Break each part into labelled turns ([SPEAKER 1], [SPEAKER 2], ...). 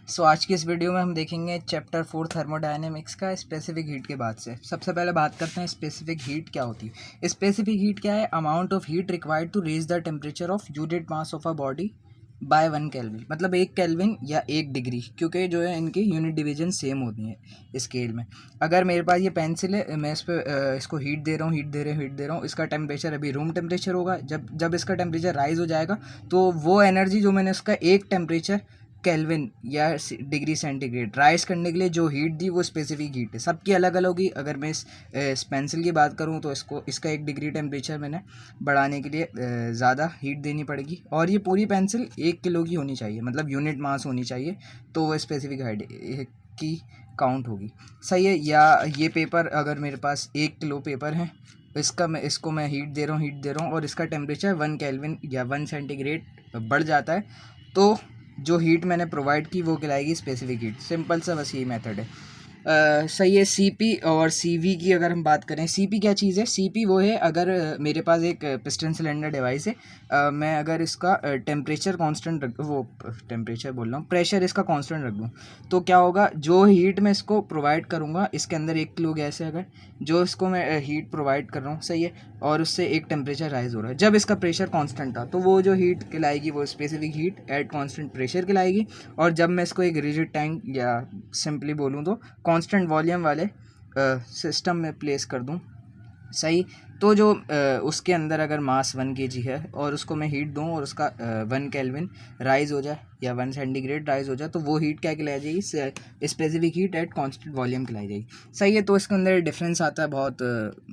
[SPEAKER 1] आज की इस वीडियो में हम देखेंगे चैप्टर 4 थर्मोडायनेमिक्स का स्पेसिफिक हीट के बाद से। सबसे पहले बात करते हैं स्पेसिफिक हीट क्या होती है। स्पेसिफिक हीट क्या है? Amount of heat required to raise the temperature of unit mass of a body by 1 kelvin, मतलब 1 केल्विन या 1 डिग्री, क्योंकि जो है इनकी यूनिट डिवीजन सेम होती है स्केल में। अगर मेरे पास ये पेंसिल है, मैं इस पर इसको हीट दे रहा हूँ, हीट दे रहा हूँ, इसका टेम्परेचर अभी रूम टेम्परेचर होगा। जब इसका टेम्परेचर राइज हो जाएगा तो वो एनर्जी जो मैंने इसका एक टेम्परेचर केल्विन या डिग्री सेंटीग्रेड राइज करने के लिए जो हीट दी वो स्पेसिफिक हीट है। सबकी अलग अलग होगी। अगर मैं इस पेंसिल की बात करूँ तो इसका 1 डिग्री टेम्परेचर मैंने बढ़ाने के लिए ज़्यादा हीट देनी पड़ेगी, और ये पूरी पेंसिल 1 किलो की होनी चाहिए, मतलब यूनिट मास होनी चाहिए, तो वो स्पेसिफिक हाइट की काउंट होगी। सही है। या ये पेपर, अगर मेरे पास 1 किलो पेपर है, इसको मैं हीट दे रहा हूँ और इसका टेम्परेचर 1 केल्विन या 1 सेंटीग्रेड बढ़ जाता है, तो जो हीट मैंने प्रोवाइड की वो कहलाएगी स्पेसिफिक हीट। सिंपल सा बस यही मेथड है। सही है। सीपी और सीवी की अगर हम बात करें, सीपी क्या चीज़ है? सीपी वो है, अगर मेरे पास एक पिस्टन सिलेंडर डिवाइस है, मैं अगर इसका टेम्परेचर कांस्टेंट टेम्परेचर बोल रहा हूँ, प्रेशर इसका कांस्टेंट रख दूँ, तो क्या होगा? जो हीट मैं इसको प्रोवाइड करूँगा, इसके अंदर 1 किलो गैस है, अगर जो इसको मैं हीट प्रोवाइड कर रहा हूँ, सही है, और उससे एक टेम्परेचर राइज हो रहा है, जब इसका प्रेशर कांस्टेंट था, तो वो जो हीट कहलाएगी वो specific heat at constant pressure कहलाएगी। और जब मैं इसको एक रिजिड टैंक या सिंपली बोलूँ तो कांस्टेंट वॉल्यूम वाले सिस्टम में प्लेस कर दूं, सही, तो जो उसके अंदर अगर मास 1 kg है और उसको मैं हीट दूं और उसका 1 केल्विन राइज हो जाए या 1 सेंटीग्रेड राइज हो जाए, तो वो हीट क्या कहलाई जाएगी? Specific heat at constant volume कहलाई जाएगी। सही है। तो इसके अंदर डिफरेंस आता है, बहुत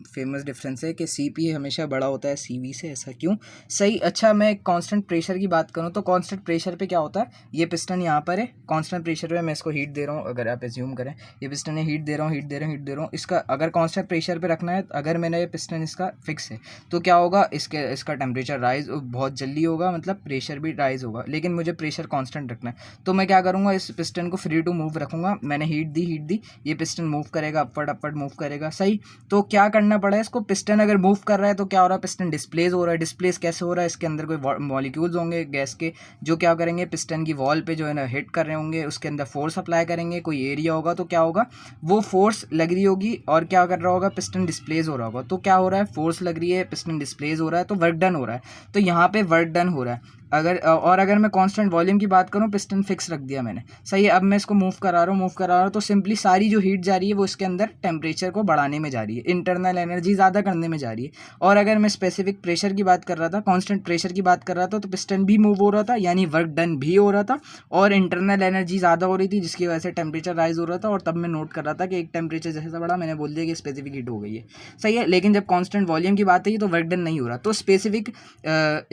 [SPEAKER 1] फेमस डिफरेंस है कि सीपी हमेशा बड़ा होता है सीवी से। ऐसा क्यों? सही। अच्छा, मैं कांस्टेंट प्रेशर की बात करूं तो कांस्टेंट प्रेशर पे क्या होता है? ये पिस्टन यहाँ पर है, कांस्टेंट प्रेशर पे मैं इसको हीट दे रहा हूँ। अगर आप एज्यूम करें ये पिस्टन है, हीट दे रहा हूँ, इसका अगर कांस्टेंट प्रेशर पे रखना है, अगर मैंने ये पिस्टन इसका फिक्स है, तो क्या होगा? इसका टेम्परेचर राइज बहुत जल्दी होगा, मतलब प्रेशर भी राइज होगा, लेकिन मुझे प्रेशर कांस्टेंट रखना है, तो मैं क्या करूँगा? इस पिस्टन को फ्री टू मूव रखूँगा। मैंने हीट दी, ये पिस्टन मूव करेगा, अपवर्ड मूव करेगा, सही। तो क्या करना पड़ा है इसको? पिस्टन अगर मूव कर रहा है तो क्या हो रहा है? पिस्टन डिस्प्लेस हो रहा है। डिस्प्लेस कैसे हो रहा है? इसके अंदर कोई मॉलिक्यूल्स होंगे गैस के, जो क्या करेंगे? पिस्टन की वॉल पे जो है ना हिट कर रहे होंगे, उसके अंदर फोर्स अप्लाई करेंगे, कोई एरिया होगा, तो क्या होगा? वो फोर्स लग रही होगी, और क्या कर रहा होगा? पिस्टन डिस्प्लेस हो रहा होगा। तो क्या हो रहा है? फोर्स लग रही है, पिस्टन डिस्प्लेस हो रहा है, तो वर्क डन हो रहा है। तो यहाँ पे वर्क डन हो रहा है। अगर मैं कांस्टेंट वॉल्यूम की बात करूँ, पिस्टन फिक्स रख दिया मैंने, सही है। अब मैं इसको मूव करा रहा हूँ, तो सिंपली सारी जो हीट जा रही है वो इसके अंदर टेम्परेचर को बढ़ाने में जा रही है, इंटरनल एनर्जी ज़्यादा करने में जा रही है। और अगर मैं स्पेसिफिक प्रेशर की बात कर रहा था, कांस्टेंट प्रेशर की बात कर रहा था, तो पिस्टन भी मूव हो रहा था, यानी वर्क डन भी हो रहा था, और इंटरनल एनर्जी ज़्यादा हो रही थी, जिसकी वजह से टेम्परेचर राइज हो रहा था। और तब मैं नोट कर रहा था कि एक टेम्परेचर जैसा बढ़ा, मैंने बोल दिया कि स्पेसिफिक हीट हो गई है, सही है। लेकिन जब कांस्टेंट वॉल्यूम की बात है तो वर्क डन नहीं हो रहा। तो specific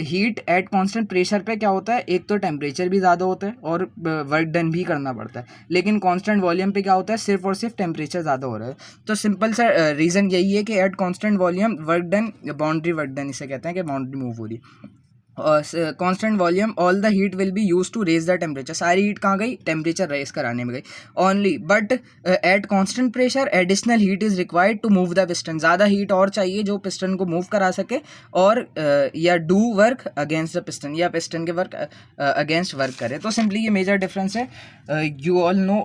[SPEAKER 1] heat at constant pressure पे क्या होता है? एक तो टेम्परेचर भी ज़्यादा होता है और वर्क डन भी करना पड़ता है। लेकिन कांस्टेंट वॉल्यूम पे क्या होता है? सिर्फ और सिर्फ टेम्परेचर ज़्यादा हो रहा है। तो सिंपल सा रीज़न यही है कि at constant volume work done, boundary work done इसे कहते हैं, कि बाउंड्री मूव हो रही है। Constant volume all the heat will be use to raise the temperature, सारी हीट कहाँ गई? टेम्परेचर रेज कराने में गई only. But at constant pressure additional heat is required to move the piston, ज़्यादा हीट और चाहिए जो पिस्टन को मूव करा सके, और या do work against the piston, या पिस्टन के वर्क अगेंस्ट वर्क करे। तो सिंपली ये मेजर डिफरेंस है। यू ऑल नो,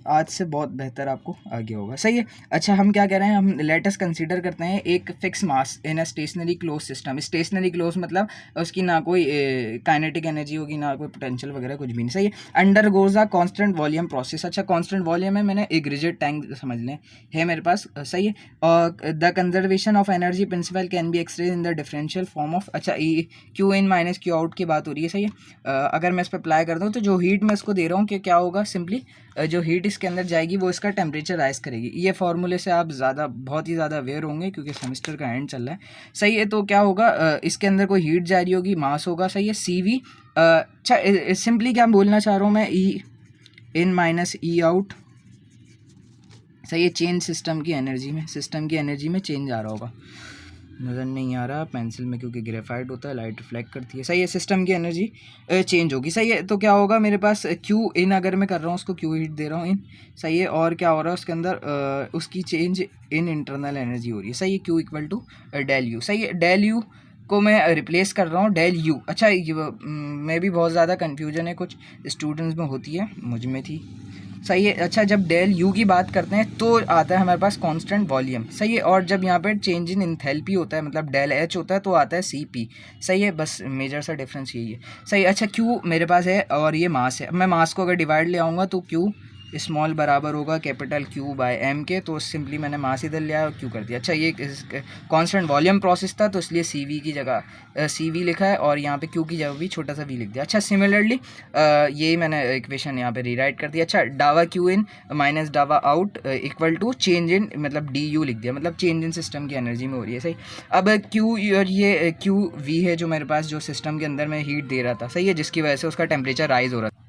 [SPEAKER 1] आज से बहुत बेहतर आपको आगे होगा, सही है। अच्छा, हम क्या कह रहे हैं? हम लेटेस्ट कंसीडर करते हैं एक fix mass in a stationary close system. Stationary close मतलब उसकी ना कोई काइनेटिक एनर्जी होगी, ना कोई पोटेंशियल वगैरह, कुछ भी नहीं, सही है। Under goes a constant volume process. अच्छा, कांस्टेंट वॉल्यूम है, मैंने एक रिजिड टैंक समझ लें है मेरे पास, सही है। और the conservation of energy principal can be express in the differential form of, अच्छा, E Q in minus Q out की बात हो रही है, सही है। अगर मैं इस पर अप्लाई कर दूँ तो जो हीट मैं इसको दे रहा हूँ कि क्या होगा? सिंपली जो हीट इसके अंदर जाएगी वो इसका टेम्परेचर राइज करेगी। ये फॉर्मूले से आप बहुत ही ज़्यादा अवेयर होंगे, क्योंकि सेमेस्टर का एंड चल रहा है, सही है। तो क्या होगा? इसके अंदर कोई हीट जा रही होगी, मास होगा, सही है, CV। अच्छा, सिंपली क्या बोलना चाह रहा हूँ मैं? ई इन माइनस ई आउट, सही है। चेंज सिस्टम की एनर्जी में चेंज आ रहा होगा, नज़र नहीं आ रहा पेंसिल में, क्योंकि ग्रेफाइट होता है, लाइट रिफ्लेक्ट करती है, सही है। सिस्टम की एनर्जी चेंज होगी, सही है। तो क्या होगा मेरे पास? क्यू इन अगर मैं कर रहा हूँ, उसको क्यू हीट दे रहा हूँ इन, सही है। और क्या हो रहा है उसके अंदर? उसकी चेंज इन इंटरनल एनर्जी हो रही है, सही है। Q equal to del U, सही है। डेल यू को मैं रिप्लेस कर रहा हूँ डेल यू। अच्छा मैं भी बहुत ज़्यादा कन्फ्यूजन है, कुछ स्टूडेंट्स में होती है, मुझ में थी। सही है। अच्छा जब डेल यू की बात करते हैं तो आता है हमारे पास कांस्टेंट वॉल्यूम। सही है। और जब यहाँ पे चेंज इन इंथैल्पी होता है मतलब डेल एच होता है तो आता है सी पी। सही है। बस मेजर सा डिफरेंस यही है। सही। अच्छा क्यू मेरे पास है और ये मास है। मैं मास को अगर डिवाइड ले आऊँगा तो क्यू स्मॉल बराबर होगा कैपिटल क्यू बाय एम के, तो सिंपली मैंने मास इधर लिया और क्यू कर दिया। अच्छा ये कांस्टेंट वॉल्यूम प्रोसेस था तो इसलिए सी वी की जगह सी वी लिखा है और यहाँ पे क्यू की जगह भी छोटा सा वी लिख दिया। अच्छा सिमिलरली यही मैंने इक्वेशन यहाँ पे रीराइट कर दिया। अच्छा डावा क्यू इन माइनस डावा out equal to change in मतलब डी यू लिख दिया, मतलब चेंज इन सिस्टम की एनर्जी में हो रही है। सही। अब क्यू और ये क्यू वी है जो मेरे पास जो सिस्टम के अंदर मैं हीट दे रहा था। सही है। जिसकी वजह से उसका टेम्परेचर राइज हो रहा था।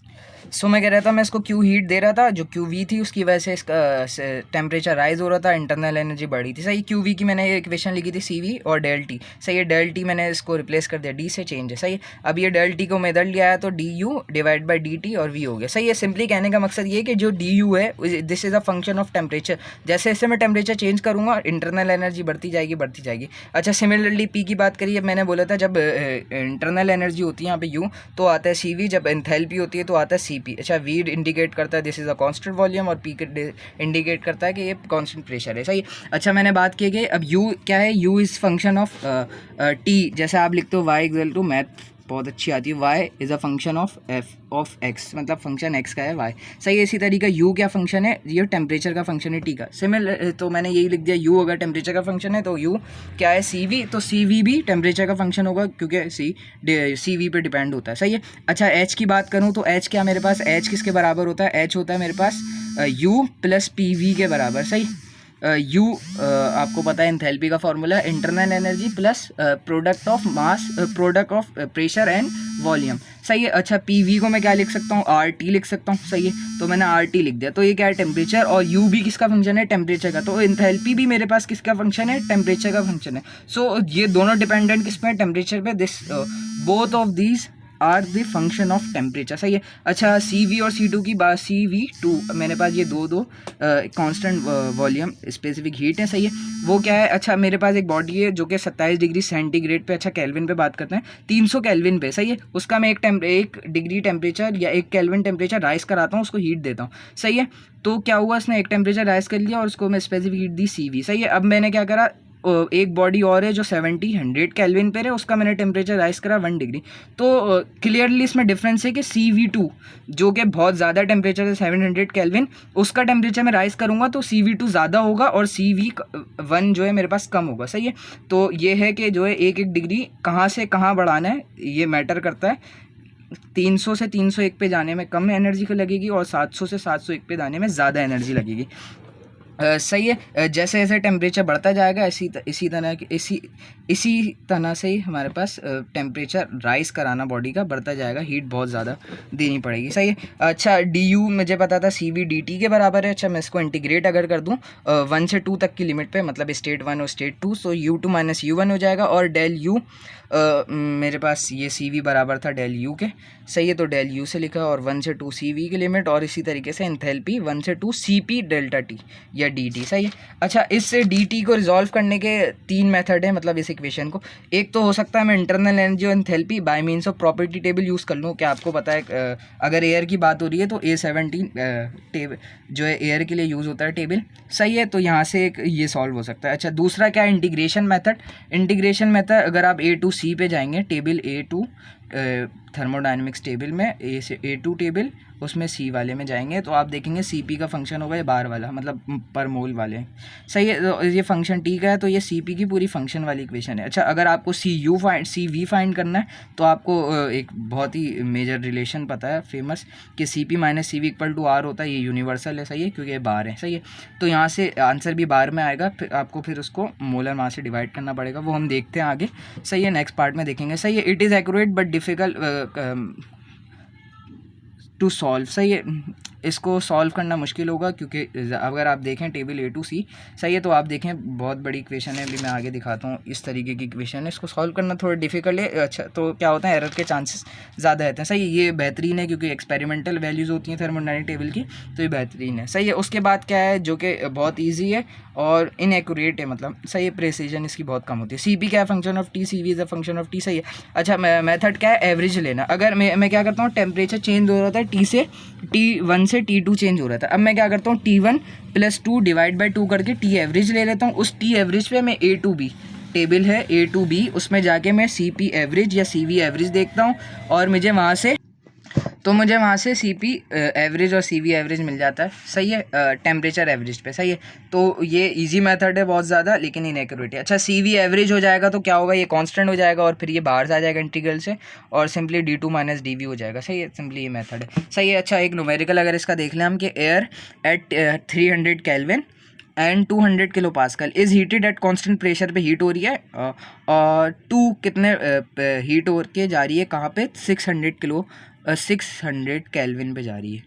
[SPEAKER 1] सो मैं कह रहा था मैं इसको क्यू हीट दे रहा था, जो क्यू वी थी उसकी वजह से इसका टेम्परेचर राइज हो रहा था, इंटरनल एनर्जी बढ़ी थी। सही। क्यू वी की मैंने ये इक्वेशन लिखी थी सी वी और डेल टी। सही है। डेल टी मैंने इसको रिप्लेस कर दिया, डी से चेंज है। सही है। अब ये डेल टी को मैं इधर लिया आया तो D you divide by D T और वी हो गया। सही है। सिंपली कहने का मकसद ये कि जो डी यू है this is a function of temperature. जैसे जैसे मैं टेम्परेचर चेंज करूँगा इंटरनल एनर्जी बढ़ती जाएगी बढ़ती जाएगी। अच्छा सिमिलरली पी की बात करिए, मैंने बोला था जब इंटरनल एनर्जी होती है यहाँ पे यू तो आता है सी वी, जब एंथैल्पी होती है तो आता है सी पी। अच्छा वी इंडिकेट करता है this is a constant volume और पी इंडिकेट करता है कि ये कांस्टेंट प्रेशर है। सही। अच्छा मैंने बात की कि अब यू क्या है, you is function of T. जैसे आप लिखते हो वाई इक्वल टू, मैथ बहुत अच्छी आती है, Y is a function of F of X, मतलब फंक्शन एक्स का है वाई। सही है। इसी तरीके यू क्या फंक्शन है, ये टेम्परेचर का फंक्शन है टी का। सिमिलर तो मैंने यही लिख दिया, यू अगर टेम्परेचर का फंक्शन है तो यू क्या है सी वी, तो सी वी भी टेम्परेचर का फंक्शन होगा क्योंकि सी वी पे डिपेंड होता है। सही है। अच्छा एच की बात करूँ तो एच क्या मेरे पास, एच किसके बराबर होता है, एच होता है मेरे पास यू प्लस पी वी के बराबर। सही। यू आपको पता है एंथैल्पी का फॉर्मूला है internal energy plus product of mass product of pressure and volume. सही है। अच्छा पी वी को मैं क्या लिख सकता हूँ, आर टी लिख सकता हूँ। सही है। तो मैंने आर टी लिख दिया। तो ये क्या है, टेम्परेचर, और यू भी किसका फंक्शन है, टेम्परेचर का। तो एंथैल्पी भी मेरे पास किसका फंक्शन है, टेम्परेचर का फंक्शन है। सो ये दोनों डिपेंडेंट किस पे है, टेम्परेचर पे। This both of these are the function of temperature. सही है। अच्छा सी वी और सी टू की बात, सी वी टू मेरे पास ये दो कांस्टेंट वॉल्यूम स्पेसिफिक हीट है। सही है। वो क्या है, अच्छा मेरे पास एक बॉडी है जो कि 27 डिग्री सेंटीग्रेड पे, अच्छा केल्विन पे बात करते हैं, 300 केल्विन पे। सही है। उसका मैं एक डिग्री टेम्परेचर या 1 केल्विन टेम्परेचर राइज कराता हूँ, उसको हीट देता हूँ। सही है। तो क्या हुआ, उसने 1 टेम्परेचर राइज कर लिया और उसको मैं स्पेसिफिक हीट दी सी वी। सही है। अब मैंने क्या करा, एक बॉडी और है जो 100 केल्विन पे है, उसका मैंने टेम्परेचर राइज करा 1 डिग्री। तो क्लियरली इसमें डिफरेंस है कि CV2 जो कि बहुत ज़्यादा टेम्परेचर है 700 केल्विन, उसका टेम्परेचर मैं राइज करूँगा तो CV2 ज़्यादा होगा और CV1 जो है मेरे पास कम होगा। सही है। तो ये है कि जो है 1 डिग्री कहाँ से कहाँ बढ़ाना है ये मैटर करता है। 300 से 301 पे जाने में कम एनर्जी को लगेगी और 700 से 701 पे जाने में ज़्यादा एनर्जी लगेगी। सही है। जैसे जैसे टेम्परेचर बढ़ता जाएगा इसी तरह से ही हमारे पास टेम्परेचर राइज कराना बॉडी का बढ़ता जाएगा, हीट बहुत ज़्यादा देनी पड़ेगी। सही है। अच्छा डी यू मुझे पता था सी वी डी टी के बराबर है। अच्छा मैं इसको इंटीग्रेट अगर कर दूँ 1 से 2 तक की लिमिट पे, मतलब स्टेट 1 और स्टेट 2, सो U2 माइनस U1 हो जाएगा और डेल यू मेरे पास ये सी वी बराबर था डेल यू के। सही है। तो डेल यू से लिखा और 1 से 2 सी वी की लिमिट और इसी तरीके से एंथैल्पी 1 से 2 सी पी डेल्टा टी या डी टी। सही है। अच्छा इस डी टी को रिजॉल्व करने के 3 मेथड है, मतलब इस इक्वेशन को। एक तो हो सकता है मैं इंटरनल एनर्जी और enthalpy bye means of property table use कर लूँ। क्या आपको पता है अगर एयर की बात हो रही है तो A17 टेबल जो है एयर के लिए यूज़ होता है टेबल। सही है। तो यहाँ से एक ये सॉल्व हो सकता है। अच्छा दूसरा क्या है, इंटीग्रेशन मेथड। इंटीग्रेशन मेथड अगर आप A2C पे जाएंगे, टेबल A2 थर्मोडायनेमिक्स टेबल में A2 टेबल, उसमें सी वाले में जाएंगे तो आप देखेंगे सी पी का फंक्शन होगा ये बार वाला, मतलब पर मोल वाले। सही है। तो ये फंक्शन टी का है तो ये सी पी की पूरी फंक्शन वाली इक्वेशन है। अच्छा अगर आपको सी वी फाइंड करना है तो आपको एक बहुत ही मेजर रिलेशन पता है फेमस कि C P minus C V equal to R होता है। ये यूनिवर्सल है। सही है। क्योंकि ये बार है। सही है। तो यहाँ से आंसर भी बार में आएगा, फिर आपको फिर उसको मोलर मास से डिवाइड करना पड़ेगा, वो हम देखते हैं आगे। सही है। नेक्स्ट पार्ट में देखेंगे। सही है। It is accurate but difficult to solve. सही है। इसको सॉल्व करना मुश्किल होगा, क्योंकि अगर आप देखें टेबल ए टू सी, सही है, तो आप देखें बहुत बड़ी इक्वेशन है, अभी मैं आगे दिखाता हूँ। इस तरीके की इक्वेशन है, इसको सॉल्व करना थोड़ा डिफिकल्ट है। अच्छा, तो क्या होता है, एरर के चांसेस ज़्यादा रहते हैं। सही है, ये बेहतरीन है क्योंकि एक्सपेरिमेंटल वैल्यूज़ होती हैं थर्मोडायनेमिक टेबल की, तो ये बेहतरीन है। सही है, उसके बाद क्या है जो कि बहुत ईजी है और इनएक्यूरेट है, मतलब सही है, प्रेसिजन इसकी बहुत कम होती है। सी पी क्या है, function of T, C V is a function of T. सही है। अच्छा, मेथड क्या है, एवरेज लेना। अगर मैं क्या करता हूँ, टेम्परेचर चेंज हो रहा था टी से T1 से T2 चेंज हो रहा था, अब मैं क्या करता हूँ, T1 + 2 डिवाइड बाई 2 करके टी एवरेज ले लेता हूँ। उस टी एवरेज पे मैं A2B टेबल है A2B, उसमें जाके मैं CP एवरेज या CV एवरेज देखता हूँ, और मुझे वहाँ से CP एवरेज और CV एवरेज मिल जाता है। सही है, टेम्परेचर एवरेज पे। सही है, तो ये इजी मेथड है बहुत ज़्यादा, लेकिन इनएक्यूरेट है। अच्छा, CV एवरेज हो जाएगा तो क्या होगा, ये कांस्टेंट हो जाएगा और फिर ये बाहर से आ जाएगा इंटीग्रल से, और सिंपली D2 - DV हो जाएगा। सही है, सिंपली ये मेथड है। सही है। अच्छा, एक न्यूमेरिकल अगर इसका देख लें हम कि air at 300 kelvin and 200 kilo pascal is heated eight constant pressure पे हीट हो रही है, और 2 कितने हीट हो के जा रही है कहाँ पे, 600 केल्विन पे जा रही है।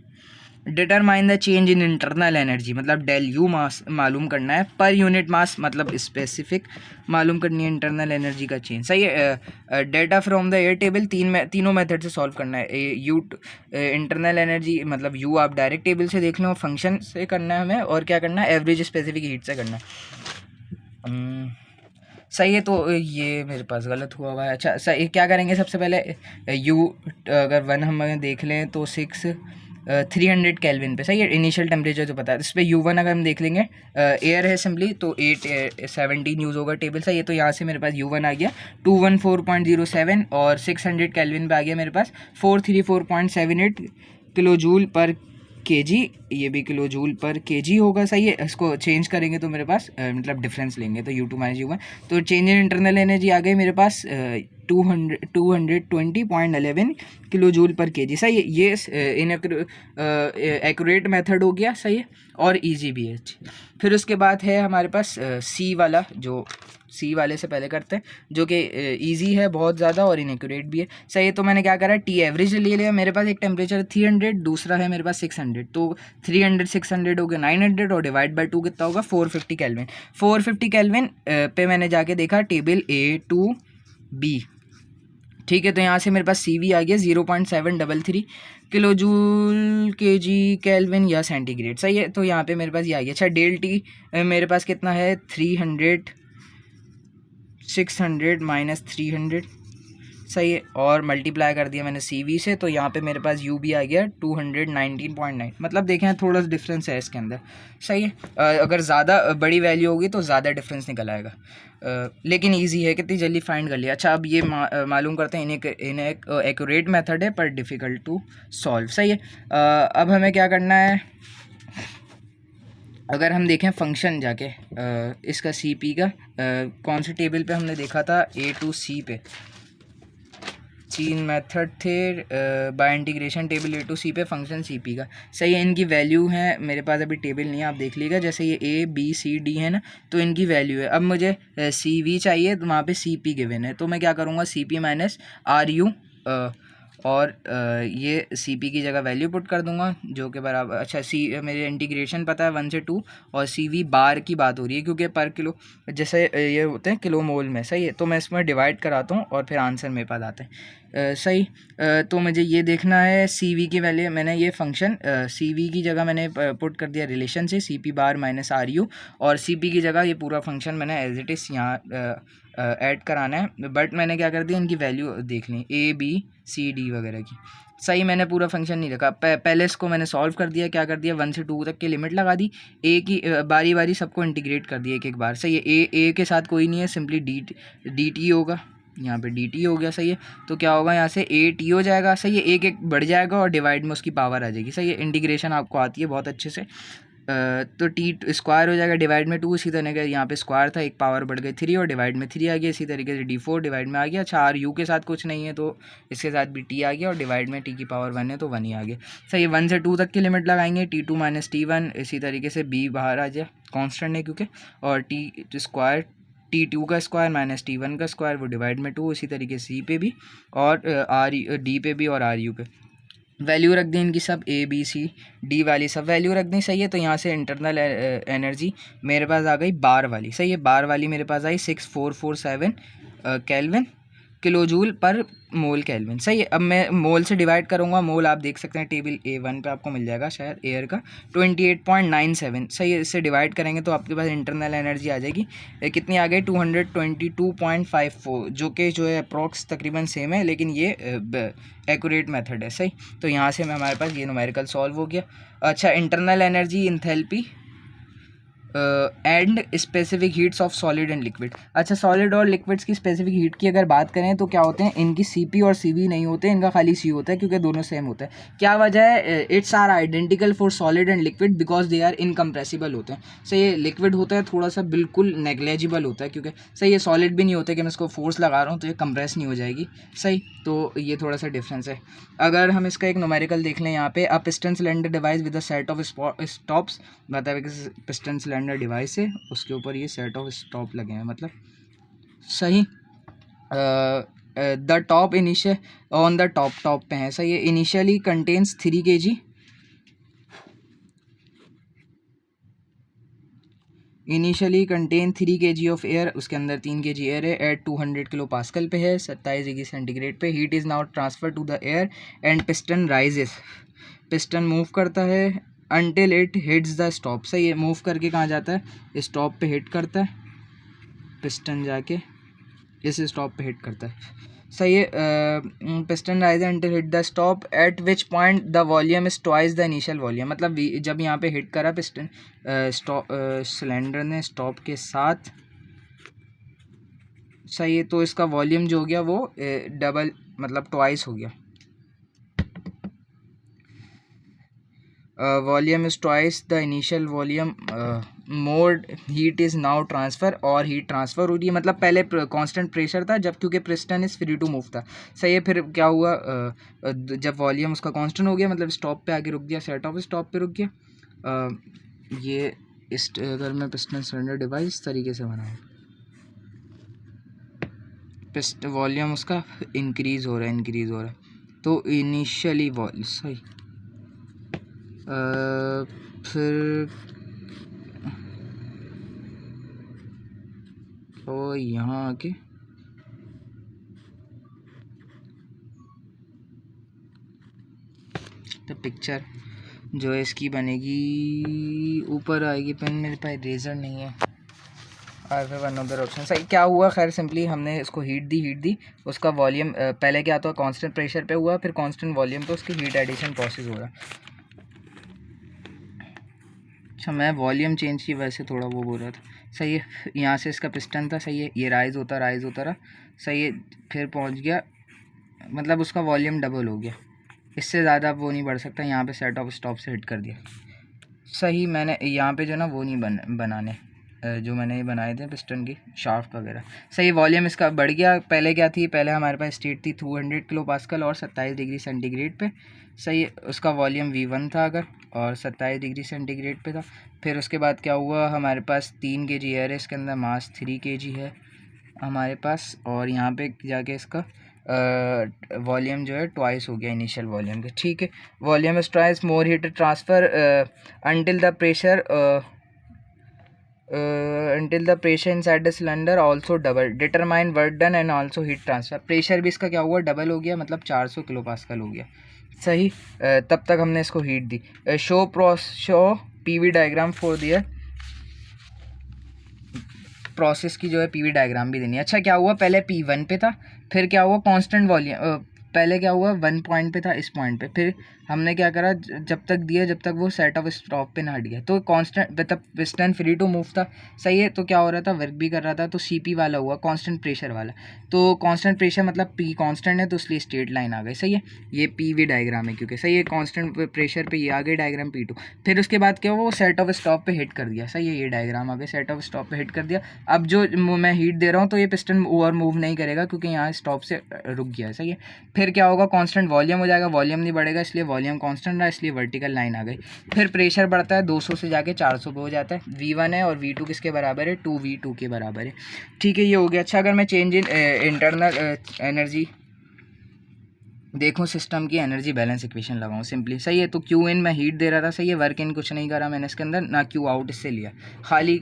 [SPEAKER 1] Determine the change in internal energy, मतलब डेल यू मास मालूम करना है, पर यूनिट मास मतलब स्पेसिफिक मालूम करनी है इंटरनल एनर्जी का चेंज। सही है। Data from the air table तीनों मेथड से सॉल्व करना है। यू इंटरनल एनर्जी मतलब यू आप डायरेक्ट टेबल से देख लो, फंक्शन से करना है हमें, और क्या करना है, एवरेज स्पेसिफिक हीट से करना है। सही है, तो ये मेरे पास गलत हुआ हुआ है। अच्छा, सही, क्या करेंगे सबसे पहले, यू अगर 1 हम देख लें तो 300 केल्विन पे। सही है, इनिशियल टेम्परेचर जो पता है, इस पर U1 अगर हम देख लेंगे, एयर है सिंपली, तो 817 यूज़ होगा टेबल। सही है, तो यहाँ से मेरे पास U1 आ गया 214.07, और 600 केल्विन पे आ गया मेरे पास 434.78 किलो जूल पर केजी, ये भी किलो जूल पर केजी होगा। सही है, इसको चेंज करेंगे तो मेरे पास मतलब डिफरेंस लेंगे तो U2 - U1, तो चेंज इन इंटरनल एनर्जी आ गई मेरे पास 220.11 किलो जूल पर केजी। सही है, ये एक्यूरेट मेथड हो गया। सही है, और इजी भी है। फिर उसके बाद है हमारे पास सी वाला, जो सी वाले से पहले करते हैं, जो कि इजी है बहुत ज़्यादा और इनएक्यूरेट भी है। सही है, तो मैंने क्या करा, टी एवरेज ले लिया। मेरे पास एक टेम्परेचर 300, दूसरा है मेरे पास 600, तो 300 600 हो गया 900, और डिवाइड बाई 2 कितना होगा, 450 केल्विन। 450 केल्विन पे मैंने जाके देखा टेबल A2B। ठीक है, तो यहाँ से मेरे पास CV आ गया 0.733 किलो जूल केजी केल्विन या सेंटीग्रेड। सही है, तो यहाँ पे मेरे पास ये आ गया। अच्छा, डेल टी मेरे पास कितना है, 300 600 - 300। सही है, और मल्टीप्लाई कर दिया मैंने CV से, तो यहाँ पे मेरे पास UB आ गया 219.9। मतलब देखें थोड़ा सा डिफरेंस है इसके अंदर। सही है, अगर ज़्यादा बड़ी वैल्यू होगी तो ज़्यादा डिफरेंस निकल आएगा, लेकिन इजी है, कितनी जल्दी फाइंड कर लिया। अच्छा, अब ये मालूम करते हैं, इन्हें एक एक्यूरेट मेथड है पर डिफ़िकल्ट टू सॉल्व। सही है। अब हमें क्या करना है, अगर हम देखें फंक्शन जाके इसका CP का कौन से टेबल पे हमने देखा था, A2C पे 3 मेथड थे, बाय इंटीग्रेशन टेबल A2C पे फंक्शन CP का। सही है, इनकी वैल्यू है मेरे पास, अभी टेबल नहीं है, आप देख लीजिएगा, जैसे ये A B C D है ना, तो इनकी वैल्यू है। अब मुझे CV चाहिए, तो वहाँ पे CP गिवन है, तो मैं क्या करूँगा, CP - RU, और ये CP की जगह वैल्यू पुट कर दूंगा, जो कि बराबर, अच्छा मेरे इंटीग्रेशन पता है 1 से 2, और CV बार की बात हो रही है क्योंकि पर किलो जैसे ये होते हैं किलो मोल में। सही है, तो मैं इसमें डिवाइड कराता हूँ और फिर आंसर मेरे पास आते हैं। सही, तो मुझे ये देखना है CV की वैल्यू, मैंने ये फंक्शन CV की जगह मैंने पुट कर दिया रिलेशन से, CP बार - RU, और CP की जगह ये पूरा फंक्शन मैंने एज इट इज़ यहाँ ऐड कराना है, बट मैंने क्या कर दिया, इनकी वैल्यू देख ली ABCD वगैरह की। सही, मैंने पूरा फंक्शन नहीं रखा, पहले इसको मैंने सॉल्व कर दिया, क्या कर दिया, 1 से 2 तक की लिमिट लगा दी, ए की बारी बारी सबको इंटीग्रेट कर दिया एक एक बार। सही है, ए के साथ कोई नहीं है, सिंपली dt होगा, यहाँ पे dt हो गया। सही है, तो क्या होगा, यहाँ से AT हो जाएगा। सही है, एक एक बढ़ जाएगा और डिवाइड में उसकी पावर आ जाएगी। सही है, इंटीग्रेशन आपको आती है बहुत अच्छे से। तो T स्क्वायर हो जाएगा डिवाइड में 2, इसी तरीके से यहाँ पे स्क्वायर था, एक पावर बढ़ गई 3 और डिवाइड में 3 आ गया, इसी तरीके से D4 डिवाइड में आ गया। अच्छा, RU के साथ कुछ नहीं है तो इसके साथ भी T आ गया, और डिवाइड में T की पावर 1 है तो 1 ही आ गया। सही है, 1 से 2 तक की लिमिट लगाएंगे, T2 - T1, इसी तरीके से B बाहर आ जाए, कॉन्स्टेंट है क्योंकि, और T स्क्वायर T2 का स्क्वायर - T1 का स्क्वायर, वो डिवाइड में 2, इसी तरीके से C पे भी, और D पे भी और RU पे वैल्यू रख दी इनकी सब ABCD वाली सब वैल्यू रख दी, सही है। तो यहाँ से इंटरनल एनर्जी मेरे पास आ गई बार वाली, सही है। बार वाली मेरे पास आई 6447 केल्विन किलो जूल पर मोल केल्विन, सही है। अब मैं मोल से डिवाइड करूँगा, मोल आप देख सकते हैं टेबल A1 पे आपको मिल जाएगा शायद एयर का 28.97, सही है। इससे डिवाइड करेंगे तो आपके पास इंटरनल एनर्जी आ जाएगी कितनी आ गई 222.54, जो है अप्रॉक्स तकरीबन सेम है, लेकिन ये एक्यूरेट मेथड है, सही। तो यहाँ से मैं हमारे पास ये न्यूमेरिकल सॉल्व हो गया। अच्छा, internal energy enthalpy and specific heats of solid and liquid. अच्छा, सॉलिड और लिक्विड्स की स्पेसिफिक हीट की अगर बात करें तो क्या होते हैं, इनकी CP और CV नहीं होते, इनका खाली C होता है, क्योंकि दोनों सेम होता है। क्या वजह है? It's are identical for solid and liquid because they are incompressible होते हैं, सही। ये लिक्विड होता है थोड़ा सा बिल्कुल नेग्लेजिबल होता है, क्योंकि सही ये सॉलिड भी नहीं होता कि मैं इसको फोर्स लगा रहा हूँ तो ये कंप्रेस नहीं हो जाएगी, सही। तो ये थोड़ा सा डिफरेंस है। अगर हम इसका एक न्यूमेरिकल देख लें यहाँ पे, a piston cylinder device with a set of stops, मतलब एक पिस्टन सिलेंडर डिवाइस है, उसके ऊपर ये सेट ऑफ स्टॉप लगे हैं, मतलब सही। The top initial on the top पे है, सही है। Initially contains 3 kg, initially contain 3 kg of air, उसके अंदर 3 kg एयर है, एट 200 किलो पास्कल पे है, 27 डिग्री सेंटीग्रेड पे। Heat is now transfer to the air and piston rises, piston move करता है until it hits the stop, सही है। मूव करके कहाँ जाता है? स्टॉप पे हिट करता है, पिस्टन जाके इस स्टॉप पे हिट करता है, सही है। Piston rise until hit the stop at which point the volume is twice the initial volume, मतलब जब यहाँ पे हिट करा पिस्टन स्टॉप सिलेंडर ने स्टॉप के साथ, सही है। तो इसका वॉल्यूम जो हो गया वो डबल, मतलब ट्वाइस हो गया। Volume is twice the initial volume, more heat is now transfer, और हीट ट्रांसफ़र हो रही है, मतलब पहले कांस्टेंट प्रेशर था जब, क्योंकि piston is free to move था, सही है। फिर क्या हुआ, जब वॉल्यूम उसका कांस्टेंट हो गया, मतलब स्टॉप पे आके रुक गया, सेट ऑफ स्टॉप पे रुक गया। ये इस अगर मैं पिस्टन सिलेंडर डिवाइस इस तरीके से बनाऊँ, वॉल्यूम उसका इंक्रीज़ हो रहा है, तो इनिशियली सही। फिर और यहाँ आके तो पिक्चर जो है इसकी बनेगी, ऊपर आएगी पेन, मेरे पास इरेजर नहीं है, और फिर वन अदर ऑप्शन, सही। क्या हुआ, खैर सिंपली हमने इसको हीट दी, उसका वॉल्यूम पहले क्या था, कांस्टेंट प्रेशर पे हुआ, फिर कांस्टेंट वॉल्यूम पे उसकी हीट एडिशन प्रोसेस हो रहा। अच्छा, मैं वॉल्यूम चेंज की वजह से थोड़ा वो बोल रहा था, सही है। यहाँ से इसका पिस्टन था, सही है, ये राइज़ होता रहा, सही है। फिर पहुँच गया, मतलब उसका वॉल्यूम डबल हो गया, इससे ज़्यादा वो नहीं बढ़ सकता। यहाँ पे सेट ऑफ स्टॉप से हिट कर दिया, सही। मैंने यहाँ पे जो ना वो नहीं बनाने, जो मैंने ये बनाए थे पिस्टन की शाफ्ट वगैरह, सही। वॉल्यूम इसका बढ़ गया, पहले क्या थी, पहले हमारे पास स्टेट थी 200 किलो पास्कल और 27 डिग्री सेंटीग्रेड पे, सही है। उसका वॉल्यूम V1 था अगर, और 27 डिग्री सेंटीग्रेड पे था। फिर उसके बाद क्या हुआ, हमारे पास 3 kg एयर है, इसके अंदर मास 3 kg है हमारे पास, और यहाँ पे जाके इसका वॉल्यूम जो है ट्वाइस हो गया इनिशियल वॉल्यूम के, ठीक है। Volume is twice, more heat transfer until the pressure inside the cylinder also double, determine work done and also heat transfer। Pressure भी इसका क्या हुआ, डबल हो गया, मतलब 400 किलो पास्कल हो गया, सही। तब तक हमने इसको हीट दी। Show PV diagram for their process की जो है PV डायग्राम भी देनी है। अच्छा, क्या हुआ, पहले P1 पे था, फिर क्या हुआ, कांस्टेंट वॉल्यूम, पहले क्या हुआ 1 पॉइंट पे था, इस पॉइंट पे, फिर हमने क्या करा, जब तक दिया जब तक वो सेट ऑफ स्टॉप पे ना हट गया, तो कांस्टेंट, मतलब पिस्टन फ्री टू मूव था, सही है। तो क्या हो रहा था, वर्क भी कर रहा था, तो CP वाला हुआ कांस्टेंट प्रेशर वाला, तो कांस्टेंट प्रेशर मतलब P कांस्टेंट है, तो इसलिए स्ट्रेट लाइन आ गई, सही है। ये PV डायग्राम है, क्योंकि सही है, कांस्टेंट प्रेशर पे ये आ गई डायग्राम P2। फिर उसके बाद क्या हुआ, वो सेट ऑफ स्टॉप पे हिट कर दिया, सही है, ये डायग्राम आ गया, सेट ऑफ स्टॉप पे हिट कर दिया। अब जो मैं हीट दे रहा हूँ तो ये पिस्टन ओवर मूव नहीं करेगा, क्योंकि यहाँ स्टॉप से रुक गया है, सही है। फिर क्या होगा, कांस्टेंट वॉल्यूम हो जाएगा, वॉल्यूम नहीं बढ़ेगा, इसलिए वॉल्यूम कांस्टेंट रहा, इसलिए वर्टिकल लाइन आ गई। फिर प्रेशर बढ़ता है 200 से जाके 400 पे हो जाता है, V1 है, और V2 किसके बराबर है, 2V2 के बराबर है, ठीक है, ये हो गया। अच्छा, अगर मैं चेंज इन इंटरनल एनर्जी देखो सिस्टम की एनर्जी बैलेंस इक्वेशन लगाऊं सिंपली, सही है। तो क्यू इन मैं हीट दे रहा था, सही है। वर्क इन कुछ नहीं करा मैंने इसके अंदर, ना क्यू आउट इससे लिया, खाली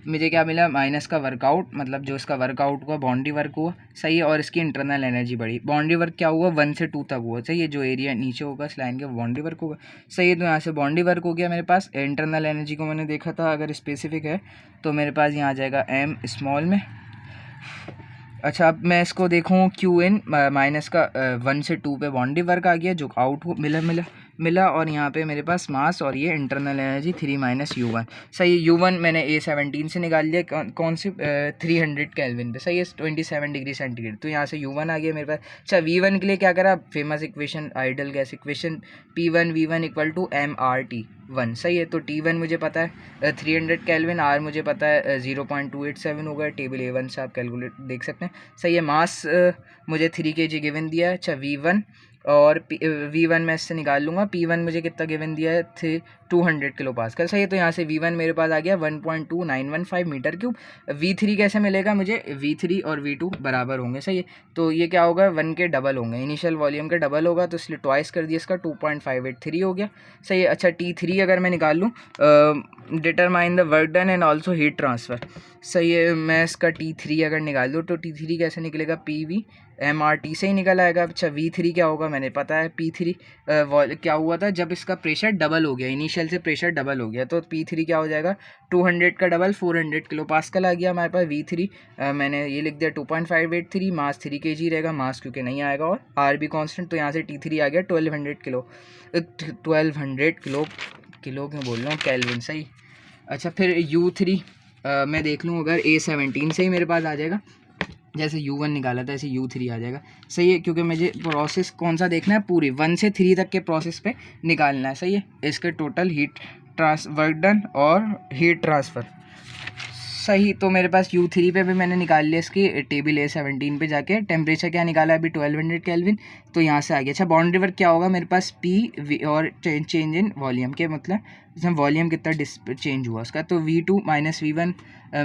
[SPEAKER 1] मुझे क्या मिला, माइनस का वर्कआउट, मतलब जो इसका वर्कआउट हुआ बाउंड्री वर्क हुआ, सही है। और इसकी इंटरनल एनर्जी बढ़ी। बाउंड्री वर्क क्या हुआ, 1 से 2 तक हुआ, सही है। जो एरिया नीचे होगा इस लाइन के बाउंड्री वर्क होगा, सही है। तो यहाँ से बाउंड्री वर्क हो गया मेरे पास। इंटरनल एनर्जी को मैंने देखा था, अगर स्पेसिफिक है तो मेरे पास यहाँ आ जाएगा एम स्मॉल में। अच्छा, अब मैं इसको देखूँ क्यू इन माइनस का 1 से 2 पे बाउंड्री वर्क आ गया, जो आउट हो मिला। और यहाँ पे मेरे पास मास और ये इंटरनल एनर्जी 3 माइनस U1, सही है। U1 मैंने A17 से निकाल लिया, कौन सी 300 केल्विन पे, सही है, 27 डिग्री सेंटीग्रेड। तो यहाँ से U1 आ गया मेरे पास। अच्छा, V1 के लिए क्या करा, famous equation, ideal gas equation, P1 V1 equal to MRT1, सही है। तो T1 मुझे पता है 300 केल्विन, R मुझे पता है 0.287 होगा, टेबल A1 से आप कैलकुलेट देख सकते हैं, सही है। मास मुझे 3 kg गिवन दिया है। अच्छा, V1 और V1 मैं इससे निकाल लूँगा। P1 मुझे कितना गिवन दिया है, 200 किलो पास्कल, सही है। तो यहाँ से V1 मेरे पास आ गया 1.2915 मीटर क्यूब। V3 कैसे मिलेगा मुझे, V3 और V2 बराबर होंगे, सही है। तो ये क्या होगा, 1 के डबल होंगे, इनिशियल वॉल्यूम के डबल होगा, तो इसलिए ट्वाइस कर दिया इसका, 2.583 हो गया, सही है। अच्छा, T3 अगर मैं निकाल लूँ, determine the work done and also heat transfer, सही है। मैं इसका T3 अगर निकाल दूँ तो T3 कैसे निकलेगा, PV MRT से ही निकल आएगा। अच्छा, V3 क्या होगा मैंने पता है, P3 क्या हुआ था, जब इसका प्रेशर डबल हो गया, इनिशियल से प्रेशर डबल हो गया, तो P3 क्या हो जाएगा, 200 का डबल 400 किलो पास्कल आ गया हमारे पास। V3 मैंने ये लिख दिया 2.583, मास 3 kg रहेगा, मास क्योंकि नहीं आएगा, और R भी कांस्टेंट, तो यहाँ से T3 आ गया 1200 किलो, 1200 किलो क्यों बोल रहा हूँ, केल्विन, सही। अच्छा, फिर U3 मैं देख लूँ, अगर A17 से ही मेरे पास आ जाएगा, जैसे U1 निकाला था ऐसे U3 आ जाएगा, सही है। क्योंकि मुझे प्रोसेस कौन सा देखना है, पूरी 1 से 3 तक के प्रोसेस पे निकालना है, सही है। इसके टोटल हीट वर्क डन और हीट ट्रांसफ़र, सही। तो मेरे पास U3 पे भी मैंने निकाल लिया, इसकी टेबल A17 पे जाके टेम्परेचर क्या निकाला है अभी, 1200 केल्विन, तो यहाँ से आ गया। अच्छा, बाउंड्री वर्क क्या होगा मेरे पास, P और चेंज इन वॉल्यूम के, मतलब इसमें वॉल्यूम कितना चेंज हुआ उसका, तो V2 माइनस V1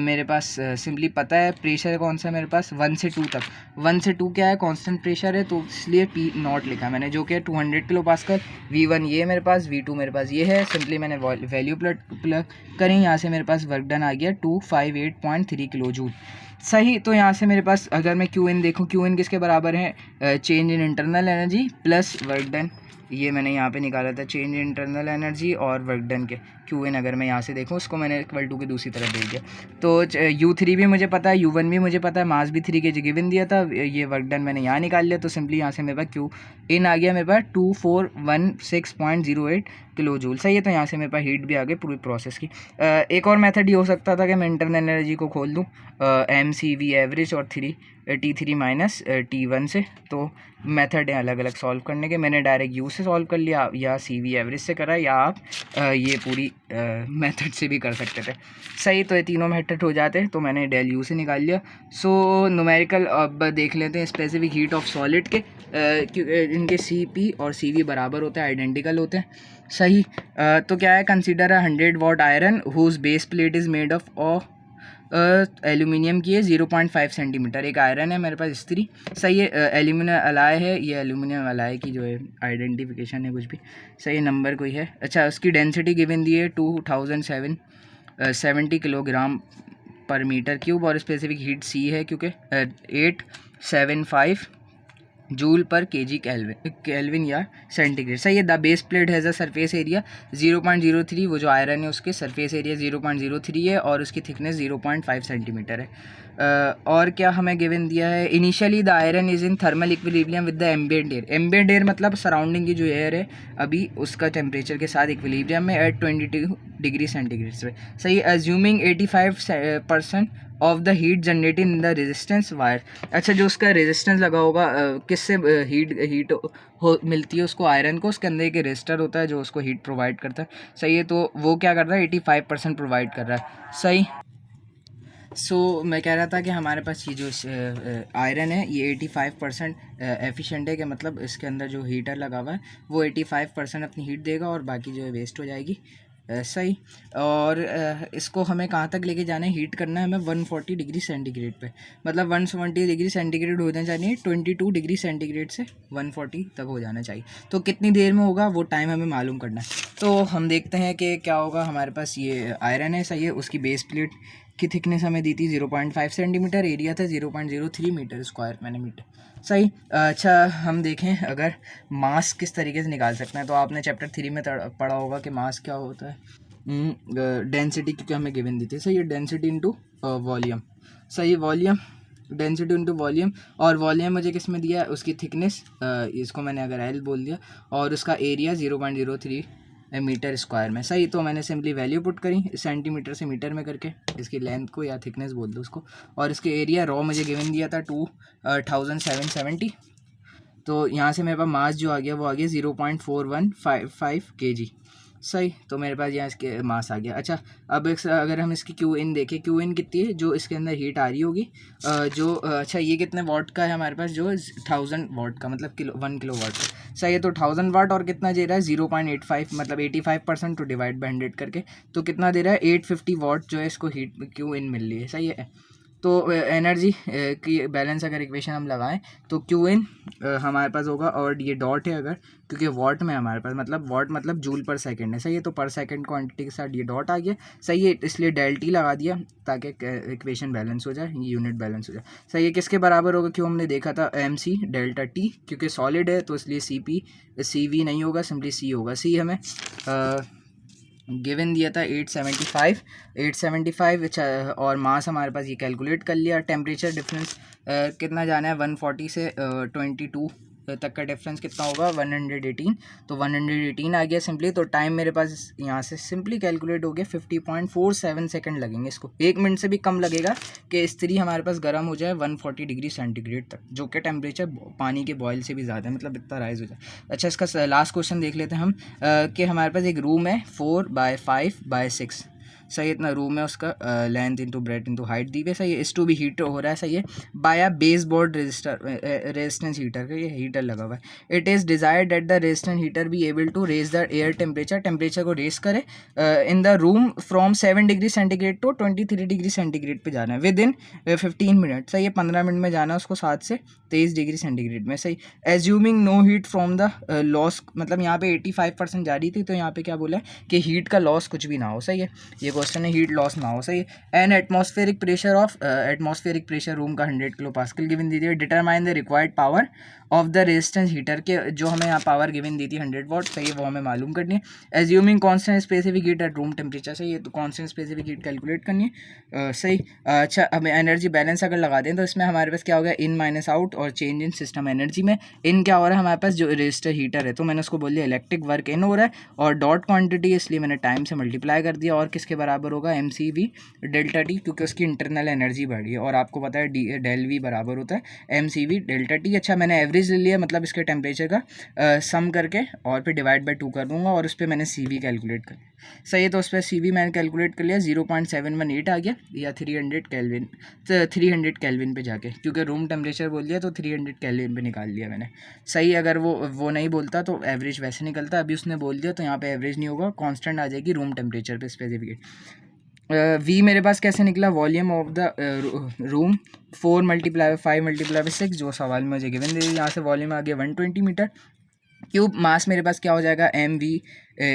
[SPEAKER 1] मेरे पास सिंपली पता है। प्रेशर कौन सा है मेरे पास, 1 से 2 तक, 1 से 2 क्या है, कांस्टेंट प्रेशर है, तो इसलिए P0 लिखा मैंने, जो कि 200 किलो पास्कल। V1 ये मेरे पास, V2 मेरे पास ये है, सिंपली मैंने वैल्यू प्लग करें, यहाँ से मेरे पास वर्क डन आ गया 258.3 किलो जूल, सही। तो यहाँ से मेरे पास अगर मैं क्यू इन देखूँ, क्यू इन किसके बराबर है, change in internal energy plus work done, ये मैंने यहाँ पे निकाला था, चेंज इन इंटरनल एनर्जी और वर्क डन के क्यू इन, अगर मैं यहाँ से देखूँ उसको मैंने इक्वल टू की दूसरी तरफ भेज दिया, तो U3 भी मुझे पता है, U1 भी मुझे पता है, मास भी 3 kg गिवन दिया था, ये वर्क डन मैंने यहाँ निकाल लिया, तो सिंपली यहाँ से मेरे पास क्यू इन आ गया मेरे पास 2416.08 किलो जूल, सही है। तो यहाँ से मेरे पास हीट भी आ गई पूरी प्रोसेस की। एक और मेथड ये हो सकता था कि मैं इंटरनल एनर्जी को खोल दूँ MCV एवरेज और T3 माइनस T1 से, तो मेथड है अलग अलग सॉल्व करने के। मैंने डायरेक्ट U से सॉल्व कर लिया, या CV एवरेज से करा, या आप ये पूरी मेथड से भी कर सकते थे, सही। तो ये तीनों मेथड हो जाते, तो मैंने डेल U से निकाल लिया। सो न्यूमेरिकल अब देख लेते हैं, स्पेसिफिक हीट ऑफ सॉलिड के, इनके CP और CV बराबर होते हैं, आइडेंटिकल होते हैं, सही। तो क्या है, consider 100 watt iron whose base plate is made of aluminium की है 0.5 सेंटीमीटर, एक आयरन है मेरे पास स्त्री, सही है। एल्यूमिनियम अलाय है, ये एल्यूमिनियम अलाय की जो है आइडेंटिफिकेशन है कुछ भी, सही, नंबर कोई है। अच्छा, उसकी डेंसिटी गिवन दी है 2770 किलोग्राम पर मीटर क्यूब, और स्पेसिफिक हीट C है क्योंकि 875 जूल पर केजी केल्विन या सेंटीग्रेड, सही है। The base plate has a surface area 0.03, वो जो आयरन है उसके सरफेस एरिया 0.03 है, और उसकी थिकनेस 0.5 सेंटीमीटर है। और क्या हमें गिवन दिया है, initially the iron is in thermal equilibrium with the ambient air, ambient air मतलब सराउंडिंग की जो एयर है अभी उसका टेम्परेचर के साथ इक्विलिब्रियम में एट 22 डिग्री सेंटीग्रेड पे, सही। Assuming 85% of the heat generated in the resistance wire, अच्छा, जो उसका रेजिस्टेंस लगा होगा, किससे हीट हो मिलती है उसको, आयरन को, उसके अंदर एक रेजिस्टर होता है जो उसको हीट प्रोवाइड करता है, सही है। तो वो क्या कर रहा है, 85% प्रोवाइड कर रहा है, सही। मैं कह रहा था कि हमारे पास ये जो आयरन है ये 85% एफिशिएंट है, कि मतलब इसके अंदर जो हीटर लगा हुआ है वो 85% अपनी हीट देगा और बाकी जो है वेस्ट हो जाएगी। सही। और इसको हमें कहाँ तक लेके जाना है, हीट करना है हमें 140 डिग्री सेंटीग्रेड पे, मतलब 170 डिग्री सेंटीग्रेड होना चाहिए, 22 डिग्री सेंटीग्रेड से 140 तक हो जाना चाहिए। तो कितनी देर में होगा वो टाइम हमें मालूम करना है। तो हम देखते हैं कि क्या होगा। हमारे पास ये आयरन है, सही है, उसकी बेस प्लेट की थिकनेस हमें दी थी 0.5 सेंटीमीटर, एरिया था 0.03 मीटर स्क्वायर मैंने मीटर, सही। अच्छा हम देखें अगर मास किस तरीके से निकाल सकते हैं, तो आपने चैप्टर 3 में पढ़ा होगा कि मास क्या होता है। डेंसिटी क्योंकि हमें गिवन दी थी, सही है, डेंसिटी इंटू वॉल्यूम, सही, वॉल्यूम, डेंसिटी इंटू वॉल्यूम। और वॉल्यूम मुझे किस में दिया है, उसकी थिकनेस, इसको मैंने अगर एल बोल दिया, और उसका एरिया 0.03 मीटर स्क्वायर में, सही। तो मैंने सिंपली वैल्यू पुट करी सेंटीमीटर से मीटर में करके, इसकी लेंथ को या थिकनेस बोल दो उसको, और इसके एरिया रॉ मुझे गिवन दिया था 2770। तो यहाँ से मेरे पास मास जो आ गया वो आ गया 0.4155 kg, सही। तो मेरे पास यहाँ इसके मास आ गया। अच्छा अब अगर हम इसकी क्यू इन देखें, क्यू इन कितनी है जो इसके अंदर हीट आ रही होगी, अच्छा ये कितने वाट का है हमारे पास, जो 1000 वाट का, मतलब 1 किलो वाट का, सही है। तो 1000 वाट और कितना दे रहा है 0.85, मतलब 85% टू डिवाइड बाई 100 करके, तो कितना दे रहा है 850 वाट जो है इसको हीट क्यू इन मिल रही है, सही है। तो एनर्जी की बैलेंस अगर इक्वेशन हम लगाएं तो क्यू इन हमारे पास होगा, और ये डॉट है अगर, क्योंकि वॉट में हमारे पास, मतलब वॉट मतलब जूल पर सेकंड है, सही है। तो पर सेकंड क्वांटिटी के साथ ये डॉट आ गया, सही है, इसलिए डेल टी लगा दिया ताकि इक्वेशन बैलेंस हो जाए, यूनिट बैलेंस हो जाए, सही है। किसके बराबर होगा, क्यों हमने देखा था एम सी डेल्टा टी, क्योंकि सॉलिड है तो इसलिए सी पी सी वी नहीं होगा, सिंपली सी होगा। सी हमें गिवन दिया था 875, अच्छा, और मास हमारे पास ये कैलकुलेट कर लिया। टेम्परेचर डिफरेंस कितना जाना है 140 से 22 तक का डिफरेंस कितना होगा 118, तो 118 आ गया सिंपली। तो टाइम मेरे पास यहाँ से सिंपली कैलकुलेट हो गया 50.47 सेकंड लगेंगे, इसको 1 मिनट से भी कम लगेगा कि इस्त्री हमारे पास गर्म हो जाए 140 डिग्री सेंटीग्रेड तक, जो कि टेम्परेचर पानी के बॉयल से भी ज़्यादा है, मतलब इतना राइज हो जाए। अच्छा इसका लास्ट क्वेश्चन देख लेते हैं हम, कि हमारे पास एक रूम है 4x5x6, सही, इतना रूम है, उसका length into breadth into height दी है, सही है। इस टू भी हीट हो रहा है, सही है, by a base board resistance heater का ये हीटर लगा हुआ है। It is desired that the resistance heater be able to raise the air temperature को रेज करे in the room from 7 degree centigrade to 23 degree centigrade पे जाना है विद इन 15 मिनट, सही है, 15 मिनट में जाना है उसको 7 से 23 डिग्री सेंटीग्रेड में, सही। Assuming no heat from the loss, मतलब यहाँ पे 85% जा रही थी, तो यहाँ पे क्या बोला है कि हीट का लॉस कुछ भी ना हो, सही है, ये क्वेश्चन है, हीट लॉस ना हो, सही है। एंड एटमॉस्फेरिक प्रेशर रूम का 100 किलो पास्कल गिवन दी थी। Determine the required power of the resistance heater के, जो हमें यहाँ पावर गिवन दी थी 100 वाट, सही है, वो हमें मालूम करनी है। Assuming constant specific heat at room temperature, सही है, तो कांस्टेंट स्पेसिफिक हीट कैलकुलेट करनी है, सही। अच्छा हमें एनर्जी बैलेंस अगर लगा दें तो इसमें हमारे पास क्या होगा, इन माइनस आउट और चेंज इन सिस्टम एनर्जी में। इन क्या हो रहा है हमारे पास, जो रजिस्टर हीटर है, तो मैंने उसको बोल दिया इलेक्ट्रिक वर्क इन हो रहा है, और डॉट क्वांटिटी इसलिए मैंने टाइम से मल्टीप्लाई कर दिया, और किसके बराबर होगा M C V delta T, क्योंकि उसकी इंटरनल एनर्जी बढ़ी है, और आपको पता है डेल वी बराबर होता है M C V delta T. अच्छा मैंने एवरेज ले लिया, मतलब इसके टेम्परेचर का सम करके और फिर डिवाइड बाई 2 कर दूंगा, और उस पर मैंने सी वी कैलकुलेट कर लिया, सही है। तो उस पर सी वी मैंने कैलकुलेट कर लिया 0.718 आ गया, या 300 केल्विन, तो 300 केल्विन पे जाके, क्योंकि रूम टेम्परेचर बोल दिया तो 300 केल्विन पे निकाल लिया मैंने, सही। अगर वो नहीं बोलता तो एवरेज वैसे निकलता, अभी उसने बोल दिया तो यहाँ पे एवरेज नहीं होगा, कांस्टेंट आ जाएगी रूम टेम्परेचर पे स्पेसिफिक। वी मेरे पास कैसे निकला, वॉल्यूम ऑफ द रूम 4 × 5 × 6, जो सवाल में मुझे गिवन दे, यहाँ से वॉल्यूम आ गया 120 मीटर क्यूब। मास मेरे पास क्या हो जाएगा M V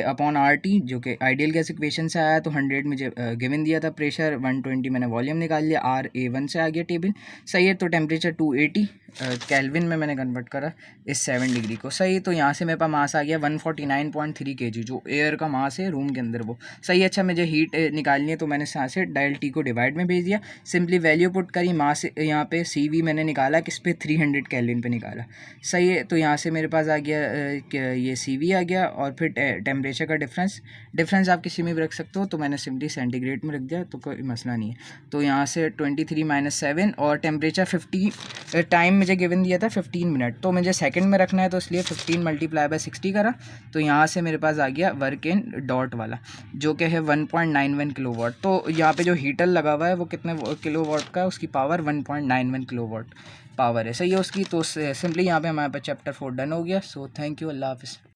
[SPEAKER 1] upon R T, जो कि आइडियल गैस इक्वेशन से आया, तो 100 मुझे गिवन दिया था, प्रेशर 120 मैंने वॉल्यूम निकाल लिया, आर ए वन से आ गया टेबल, सही है। तो टेम्परेचर 280 केल्विन में मैंने कन्वर्ट करा इस 7 डिग्री को, सही। तो यहाँ से मेरे पास मास आ गया 149.3 kg, जो एयर का मास है रूम के अंदर वो, सही। अच्छा मुझे हीट निकालनी है, तो मैंने यहाँ से डेल टी को डिवाइड में भेज दिया, सिंपली वैल्यू पुट करी, मास यहाँ पे सी वी मैंने निकाला किस पे 300 केल्विन पे निकाला, सही है। तो यहाँ से मेरे पास आ गया ये सी वी आ गया, और फिर टेम्परेचर का डिफरेंस आप किसी में भी रख सकते हो, तो मैंने सिंपली सेंटीग्रेड में रख दिया, तो कोई मसला नहीं है। तो यहाँ से 23 - 7, और टेम्परेचर 50, टाइम मुझे गिवन दिया था 15 मिनट, तो मुझे सेकंड में रखना है, तो इसलिए 15 × 60 करा, तो यहाँ से मेरे पास आ गया वर्क इन डॉट वाला, जो कि है 1.91 किलोवाट। तो यहाँ पे जो हीटर लगा हुआ है वो कितने किलोवाट का है, उसकी पावर 1.91 किलोवाट पावर है, सही है उसकी। तो सिंपली यहाँ पे हमारे पास चैप्टर 4 डन हो गया। सो थैंक यू, अल्लाह हाफिज़।